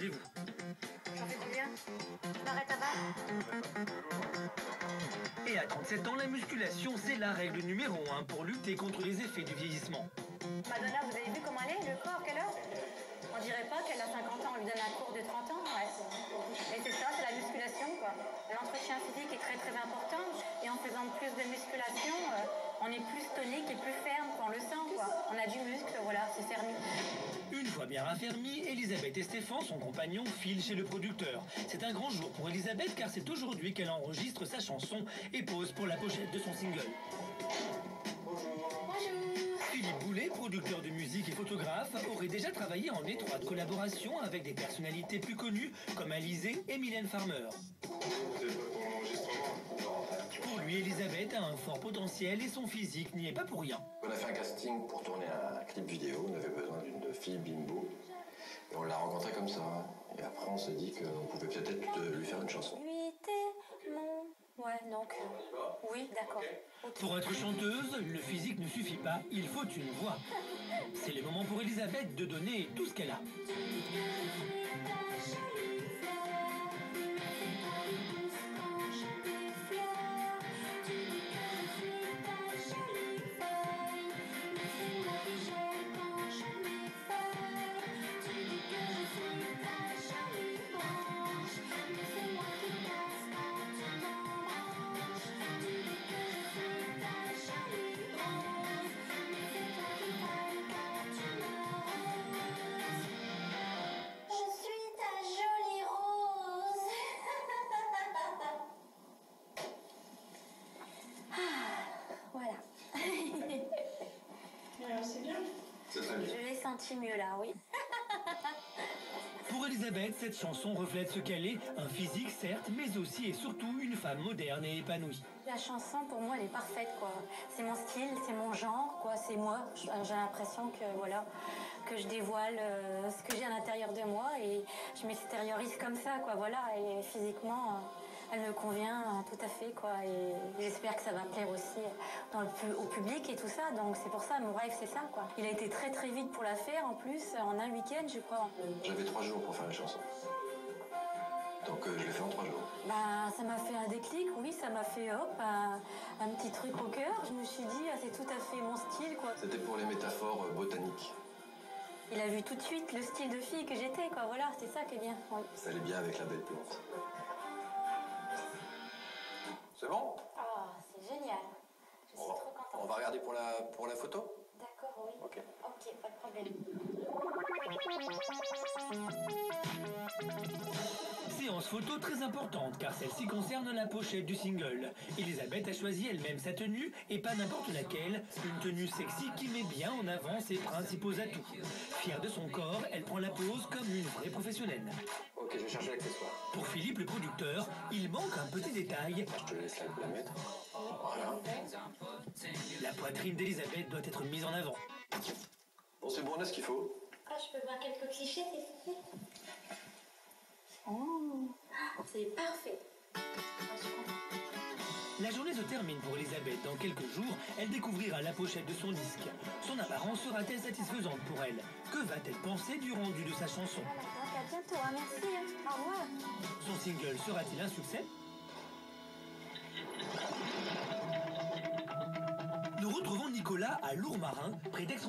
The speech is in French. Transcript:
rendez-vous. J'en fais combien? Je m'arrête à 20. Et à 37 ans, la musculation, c'est la règle numéro 1 pour lutter contre les effets du vieillissement. Madonna, vous avez vu comment elle est, le corps qu'elle a? On dirait pas qu'elle a 50 ans, on lui donne un cours de 30 ans, ouais. Et c'est ça, c'est la musculation, quoi. L'entretien physique est très très important. Et en faisant plus de musculation, on est plus tonique et plus ferme, quoi. On le sent, quoi. On a du muscle, voilà, c'est fermé. Une fois bien raffermie, Elisabeth et Stéphane, son compagnon, filent chez le producteur. C'est un grand jour pour Elisabeth car c'est aujourd'hui qu'elle enregistre sa chanson et pose pour la pochette de son single. Philippe Boulet, producteur de musique et photographe, aurait déjà travaillé en étroite collaboration avec des personnalités plus connues comme Alizé et Mylène Farmer. Pour lui, Elisabeth a un fort potentiel et son physique n'y est pas pour rien. On a fait un casting pour tourner un clip vidéo, on avait besoin d'une fille bimbo. Et on l'a rencontrée comme ça. Et après on s'est dit qu'on pouvait peut-être lui faire une chanson. Ouais, donc... oui, d'accord. Pour être chanteuse, le physique ne suffit pas, il faut une voix. C'est le moment pour Elisabeth de donner tout ce qu'elle a. Voilà. Alors c'est bien. C'est très bien. Je l'ai senti mieux là, oui. Pour Elisabeth, cette chanson reflète ce qu'elle est, un physique certes, mais aussi et surtout une femme moderne et épanouie. La chanson, pour moi, elle est parfaite, quoi. C'est mon style, c'est mon genre, quoi. C'est moi. J'ai l'impression que, voilà, que je dévoile ce que j'ai à l'intérieur de moi et je m'extériorise comme ça, quoi. Voilà, et physiquement, elle me convient tout à fait, quoi. Et j'espère que ça va plaire aussi au public et tout ça. Donc c'est pour ça, mon rêve, c'est ça, quoi. Il a été très très vite pour la faire, en plus, en un week-end, je crois. J'avais 3 jours pour faire la chanson. Donc je l'ai fait en 3 jours. Bah, ça m'a fait un déclic, oui, ça m'a fait hop, un petit truc au cœur. Je me suis dit, c'est tout à fait mon style, quoi. C'était pour les métaphores botaniques. Il a vu tout de suite le style de fille que j'étais, quoi. Voilà, c'est ça qui est bien. Oui. Ça allait bien avec la belle plante. C'est bon? Oh, c'est génial. Je suis trop contente. On va regarder pour la photo? D'accord, oui. Ok. Ok, pas de problème. Séance photo très importante car celle-ci concerne la pochette du single. Elisabeth a choisi elle-même sa tenue et pas n'importe laquelle, une tenue sexy qui met bien en avant ses principaux atouts. Fière de son corps, elle prend la pose comme une vraie professionnelle. Ok, je vais chercher l'accessoire. Pour Philippe, le producteur, il manque un petit détail. Je te laisse la mettre. Voilà. La poitrine d'Elisabeth doit être mise en avant. Bon, c'est bon, on a ce qu'il faut. Ah, je peux voir quelques clichés, s'il vous plaît. Oh, c'est parfait. La journée se termine pour Elisabeth. Dans quelques jours, elle découvrira la pochette de son disque. Son apparence sera-t-elle satisfaisante pour elle? Que va-t-elle penser du rendu de sa chanson? Donc à bientôt, hein, merci. Au revoir. Son single sera-t-il un succès? Nous retrouvons Nicolas à Lourmarin, près d'Aix-en-Provence.